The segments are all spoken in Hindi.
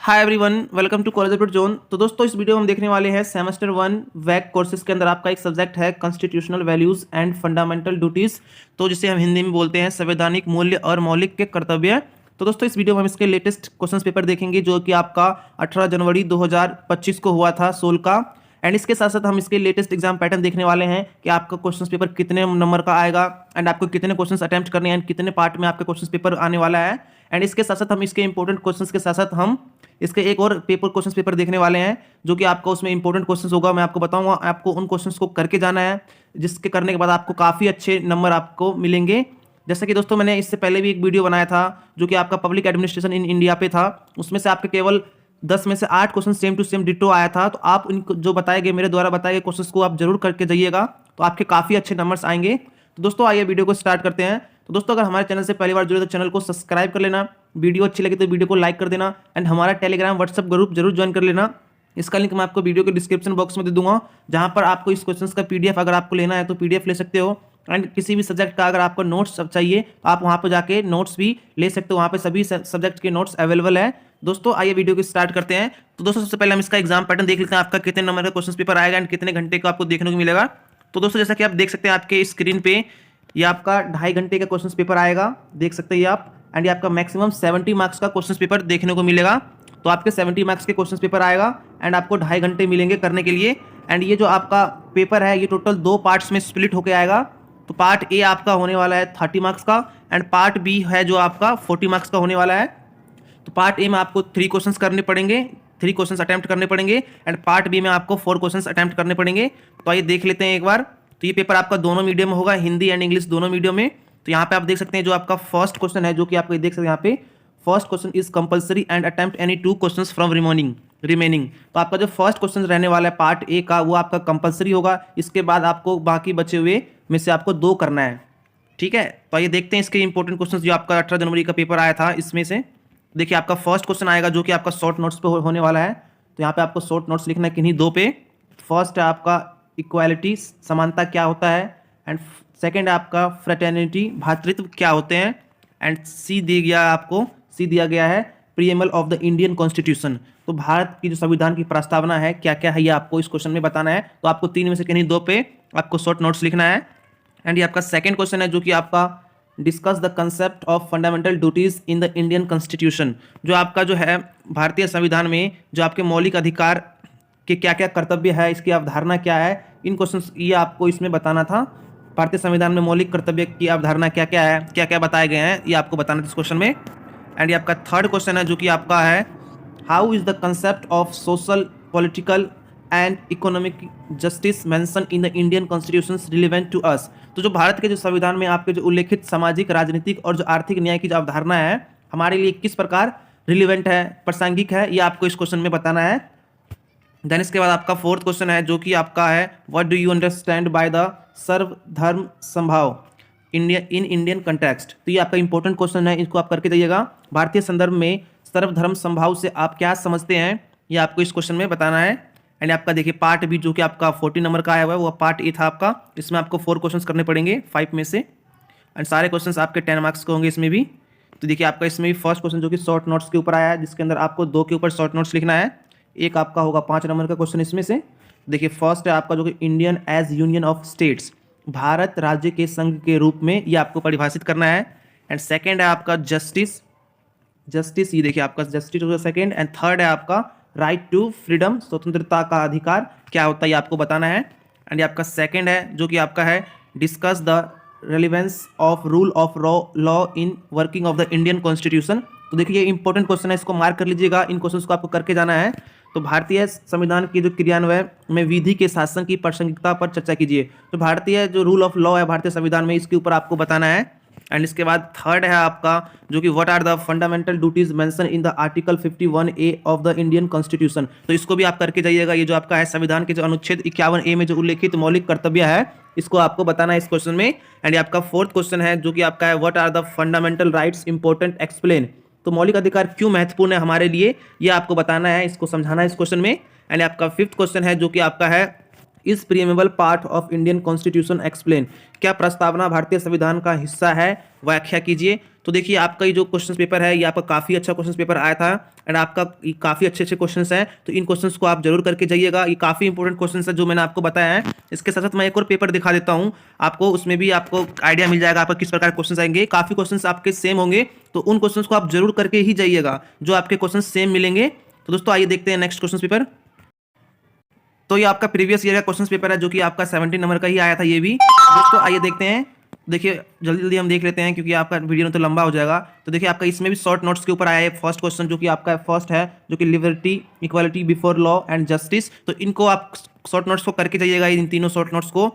Hi everyone, welcome to college update zone. तो दोस्तों, इस वीडियो में हम देखने वाले हैं सेमेस्टर 1 वैक कोर्सेज के अंदर आपका एक सब्जेक्ट है constitutional values and fundamental duties, तो जिसे हम हिंदी में बोलते हैं संवैधानिक मूल्य और मौलिक के कर्तव्य। तो दोस्तों, इस वीडियो में हम इसके लेटेस्ट क्वेश्चन पेपर देखेंगे जो कि आपका 18 जनवरी 2025 को हुआ था, सोल का। एंड इसके साथ साथ हम इसके लेटेस्ट एग्जाम पैटर्न देखने वाले हैं कि आपका क्वेश्चन पेपर कितने नंबर का आएगा एंड आपको कितने क्वेश्चन अटेम्प्ट करने हैं एंड कितने पार्ट में आपका क्वेश्चन पेपर आने वाला है। एंड इसके साथ साथ हम इसके इंपॉर्टेंट क्वेश्चंस के साथ साथ हम इसके एक और क्वेश्चन पेपर देखने वाले हैं जो कि आपका उसमें इंपॉर्टेंट क्वेश्चंस होगा। मैं आपको बताऊंगा, आपको उन क्वेश्चंस को करके जाना है, जिसके करने के बाद आपको काफ़ी अच्छे नंबर आपको मिलेंगे। जैसा कि दोस्तों, मैंने इससे पहले भी एक वीडियो बनाया था जो कि आपका पब्लिक एडमिनिस्ट्रेशन इन इंडिया पे था। उसमें से आपके केवल 10 में से 8 question same to same ditto आया था। तो आप इनको जो बताए गए, मेरे द्वारा बताए गए क्वेश्चंस को आप जरूर करके जाइएगा, तो आपके काफ़ी अच्छे नंबर्स आएंगे। तो दोस्तों, आइए वीडियो को स्टार्ट करते हैं। तो दोस्तों, अगर हमारे चैनल से पहली बार जुड़े तो चैनल को सब्सक्राइब कर लेना, वीडियो अच्छी लगी तो वीडियो को लाइक कर देना एंड हमारा टेलीग्राम व्हाट्सएप ग्रुप जरूर ज्वाइन कर लेना। इसका लिंक मैं आपको वीडियो के डिस्क्रिप्शन बॉक्स में दे दूंगा, जहां पर आपको इस क्वेश्चंस का पीडीएफ अगर आपको लेना है तो पीडीएफ ले सकते हो। एंड किसी भी सब्जेक्ट का अगर आपको नोट्स चाहिए तो आप वहां पर जाके नोट्स भी ले सकते हो, वहां पे सभी सब्जेक्ट के नोट्स अवेलेबल है। दोस्तों, आइए वीडियो को स्टार्ट करते हैं। तो दोस्तों, सबसे पहले हम इसका एग्जाम पैटर्न देख लेते हैं, आपका कितने नंबर का क्वेश्चन पेपर आएगा एंड कितने घंटे का आपको देखने को मिलेगा। तो दोस्तों, जैसा कि आप देख सकते हैं आपके स्क्रीन पे, ये आपका 2.5 घंटे का क्वेश्चन पेपर आएगा, देख सकते हैं आप। एंड ये आपका मैक्सिमम 70 मार्क्स का क्वेश्चन पेपर देखने को मिलेगा। तो आपके 70 मार्क्स के क्वेश्चन पेपर आएगा एंड आपको 2.5 घंटे मिलेंगे करने के लिए। एंड ये जो आपका पेपर है ये टोटल 2 पार्ट्स में स्प्लिट होकर आएगा। तो पार्ट ए आपका होने वाला है 30 मार्क्स का एंड पार्ट बी है जो आपका 40 मार्क्स का होने वाला है। तो पार्ट ए में आपको 3 क्वेश्चंस करने पड़ेंगे, 3 क्वेश्चंस अटेम्प्ट करने पड़ेंगे एंड पार्ट बी में आपको 4 क्वेश्चंस अटेम्प्ट करने पड़ेंगे। तो आइए देख लेते हैं एक बार। तो ये पेपर आपका दोनों मीडियम में होगा, हिंदी एंड इंग्लिश दोनों मीडियम में। तो यहाँ पे आप देख सकते हैं जो आपका फर्स्ट क्वेश्चन है, जो कि आपको देख सकते हैं यहाँ पे, first question is compulsory and attempt any 2 questions from remaining. तो आपका जो फर्स्ट क्वेश्चन रहने वाला है पार्ट ए का, वो आपका कंपल्सरी होगा। इसके बाद आपको बाकी बचे हुए में से आपको 2 करना है, ठीक है। तो आइए देखते हैं इसके इंपॉर्टेंट क्वेश्चन जो आपका 18 जनवरी का पेपर आया था। इसमें से देखिए आपका फर्स्ट क्वेश्चन आएगा जो कि आपका शॉर्ट नोट्स पे होने वाला है। तो यहाँ पे आपको शॉर्ट नोट्स लिखना है किन्हीं 2 पे। फर्स्ट है आपका इक्वालिटी, समानता क्या होता है, एंड सेकंड है आपका फ्रेटर्निटी, भ्रातृत्व क्या होते हैं, एंड सी दिया गया है preamble of the Indian constitution. तो भारत की जो संविधान की प्रस्तावना है क्या क्या है, ये आपको इस क्वेश्चन में बताना है। तो आपको 3 में से किन्हीं 2 पे आपको शॉर्ट नोट्स लिखना है। एंड ये आपका सेकंड क्वेश्चन है जो कि आपका discuss the concept of fundamental duties in the Indian constitution. जो आपका जो है भारतीय संविधान में जो आपके मौलिक अधिकार के क्या क्या कर्तव्य है, इसकी अवधारणा क्या है, इन क्वेश्चन ये आपको इसमें बताना था। भारतीय संविधान में मौलिक कर्तव्य की अवधारणा क्या क्या है, क्या क्या बताए गए हैं, ये आपको बताना था इस क्वेश्चन में। एंड ये आपका थर्ड क्वेश्चन है जो कि आपका है how is the concept of social, political and economic justice mention in the Indian constitution relevant to us. तो जो भारत के जो संविधान में आपके जो उल्लेखित सामाजिक, राजनीतिक और जो आर्थिक न्याय की जो अवधारणा है हमारे लिए किस प्रकार रिलेवेंट है, प्रासंगिक है, ये आपको इस क्वेश्चन में बताना है। देन इसके बाद आपका फोर्थ क्वेश्चन है जो कि आपका है what do you understand by the सर्वधर्म समभाव इंडियन कंटेक्स्ट। तो ये आपका इंपॉर्टेंट क्वेश्चन है, इसको आप करके जाइएगा। भारतीय संदर्भ में सर्वधर्म समभाव से आप क्या समझते हैं, ये आपको इस क्वेश्चन में बताना है। एंड आपका देखिए पार्ट बी जो कि आपका 40 नंबर का आया हुआ है, वो पार्ट ए था आपका। इसमें आपको 4 क्वेश्चंस करने पड़ेंगे 5 में से, एंड सारे क्वेश्चंस आपके 10 मार्क्स के होंगे इसमें भी। तो देखिए आपका इसमें भी फर्स्ट क्वेश्चन जो कि शॉर्ट नोट्स के ऊपर आया है, जिसके अंदर आपको 2 के ऊपर शॉर्ट नोट्स लिखना है। एक आपका होगा 5 नंबर का क्वेश्चन इसमें से। देखिए फर्स्ट है आपका जो कि Indian as union of states, Bharat राज्य के संघ के रूप में, ये आपको परिभाषित करना है। एंड सेकेंड है आपका जस्टिस, ये देखिए आपका जस्टिस होगा सेकेंड। एंड थर्ड है आपका राइट टू फ्रीडम, स्वतंत्रता का अधिकार क्या होता है, ये आपको बताना है। एंड ये आपका सेकेंड है जो कि आपका है discuss the relevance of rule of law in working of the Indian constitution. तो देखिए ये इंपॉर्टेंट क्वेश्चन है, इसको मार्क कर लीजिएगा, इन क्वेश्चंस को आपको करके जाना है। तो भारतीय संविधान की जो क्रियान्वयन में विधि के शासन की प्रासंगिकता पर चर्चा कीजिए। तो भारतीय जो रूल ऑफ लॉ है भारतीय संविधान में, इसके ऊपर आपको बताना है। एंड इसके बाद थर्ड है आपका जो कि what are the fundamental duties mention in the article 51A of the Indian constitution. तो इसको भी आप करके जाइएगा। ये जो आपका है संविधान के जो अनुच्छेद 51A में जो उल्लेखित मौलिक कर्तव्य है, इसको आपको बताना है इस क्वेश्चन में। एंड आपका फोर्थ क्वेश्चन है जो कि आपका है what are the fundamental rights important explain. तो मौलिक अधिकार क्यों महत्वपूर्ण है हमारे लिए, ये आपको बताना है, इसको समझाना है इस क्वेश्चन में। एंड आपका फिफ्थ क्वेश्चन है जो कि आपका है इस preamble part of Indian constitution explain, क्या प्रस्तावना भारतीय संविधान का हिस्सा है, व्याख्या कीजिए। तो देखिए आपका ये जो क्वेश्चन पेपर है ये आपका काफ़ी अच्छा क्वेश्चन पेपर आया था एंड आपका काफ़ी अच्छे अच्छे क्वेश्चंस हैं, तो इन क्वेश्चंस को आप जरूर करके जाइएगा। ये काफ़ी इंपॉर्टेंट क्वेश्चंस है जो मैंने आपको बताया है। इसके साथ साथ मैं एक और पेपर दिखा देता हूँ आपको, उसमें भी आपको आइडिया मिल जाएगा आपका किस प्रकार क्वेश्चन आएंगे। काफ़ी क्वेश्चन आपके सेम होंगे, तो उन क्वेश्चन को आप जरूर करके ही जाइएगा जो आपके क्वेश्चन सेम मिलेंगे। तो दोस्तों आइए देखते हैं नेक्स्ट क्वेश्चन पेपर। तो ये आपका प्रीवियस ईयर का क्वेश्चन पेपर है जो कि आपका 17 नंबर का ही आया था ये भी। दोस्तों आइए देखते हैं। देखिए जल्दी जल्दी हम देख लेते हैं क्योंकि आपका वीडियो में तो लंबा हो जाएगा। तो देखिए आपका इसमें भी शॉर्ट नोट्स के ऊपर आया है फर्स्ट क्वेश्चन जो कि आपका फर्स्ट है, जो कि liberty, equality before law and justice. तो इनको आप शॉर्ट नोट्स को करके जाइएगा, इन तीनों शॉर्ट नोट्स को।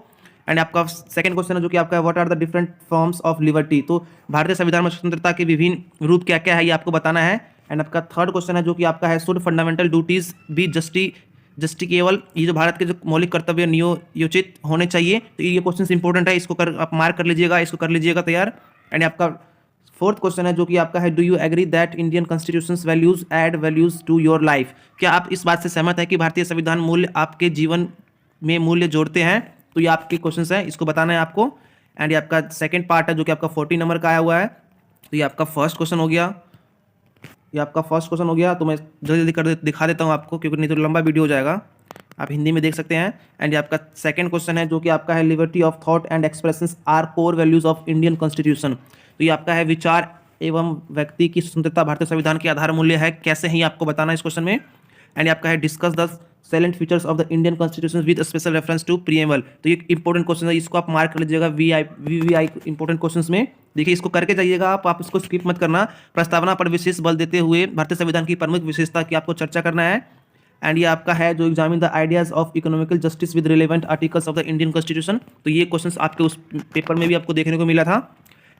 एंड आपका सेकंड क्वेश्चन है जो कि आपका what are the different forms of liberty. तो भारतीय संविधान में स्वतंत्रता के विभिन्न रूप क्या क्या है ये आपको बताना है। एंड आपका थर्ड क्वेश्चन है जो कि आपका है शुड फंडामेंटल ड्यूटीज बी जस्टिकेबल, ये जो भारत के जो मौलिक कर्तव्य नियोजित होने चाहिए। तो ये क्वेश्चन इंपॉर्टेंट है, इसको आप मार्क कर लीजिएगा, इसको कर लीजिएगा तैयार। एंड आपका फोर्थ क्वेश्चन है जो कि आपका है do you agree that Indian constitution values add values to your life, क्या आप इस बात से सहमत है कि भारतीय संविधान मूल्य आपके जीवन में मूल्य जोड़ते हैं। तो ये आपके क्वेश्चन है, इसको बताना है आपको। एंड ये आपका सेकेंड पार्ट है जो कि आपका 40 नंबर का आया हुआ है। तो ये आपका फर्स्ट क्वेश्चन हो गया, ये आपका फर्स्ट क्वेश्चन हो गया। तो मैं जल्दी जल्दी दिखा देता हूँ आपको क्योंकि नहीं तो लंबा वीडियो हो जाएगा, आप हिंदी में देख सकते हैं। एंड ये आपका सेकंड क्वेश्चन है जो कि आपका है liberty of thought and expressions are core values of Indian constitution. तो ये आपका है विचार एवं व्यक्ति की स्वतंत्रता भारतीय संविधान के आधार मूल्य है, कैसे ही आपको बताना है इस क्वेश्चन में। एंड आपका है discuss the salient features of the Indian constitution with special reference to preamble. तो ये इंपॉर्टेंट क्वेश्चन है, इसको आप मार्क कर लीजिएगा वीवीआई इंपॉर्टेंट क्वेश्चंस में। देखिए इसको करके जाइएगा आप इसको स्किप मत करना। प्रस्तावना पर विशेष बल देते हुए भारतीय संविधान की प्रमुख विशेषता की आपको चर्चा करना है। एंड ये आपका है जो examine the ideas of economical justice with relevant articles of the Indian constitution. तो ये क्वेश्चन आपके उस पेपर में भी आपको देखने को मिला था।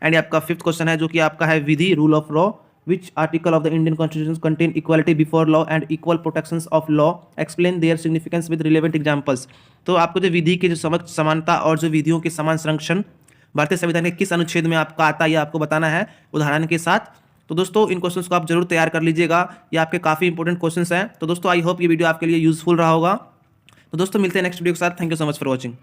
एंड ये आपका फिफ्थ क्वेश्चन है जो कि आपका है विधि rule of law, which article of the Indian Constitution contain equality before law and equal protections of law, explain their significance with relevant examples। तो आपको जो विधि के जो समानता और जो विधियों के समान संरक्षण भारतीय संविधान के किस अनुच्छेद में आपका आता है ये आपको बताना है उदाहरण के साथ। तो दोस्तों इन क्वेश्चंस को आप जरूर तैयार कर लीजिएगा, ये आपके काफ़ी इंपॉर्टेंट क्वेश्चंस हैं। तो दोस्तों आई होप ये वीडियो आपके लिए यूजफुल रहा होगा। तो दोस्तों मिलते हैं नेक्स्ट वीडियो के साथ। Thank you so much for watching.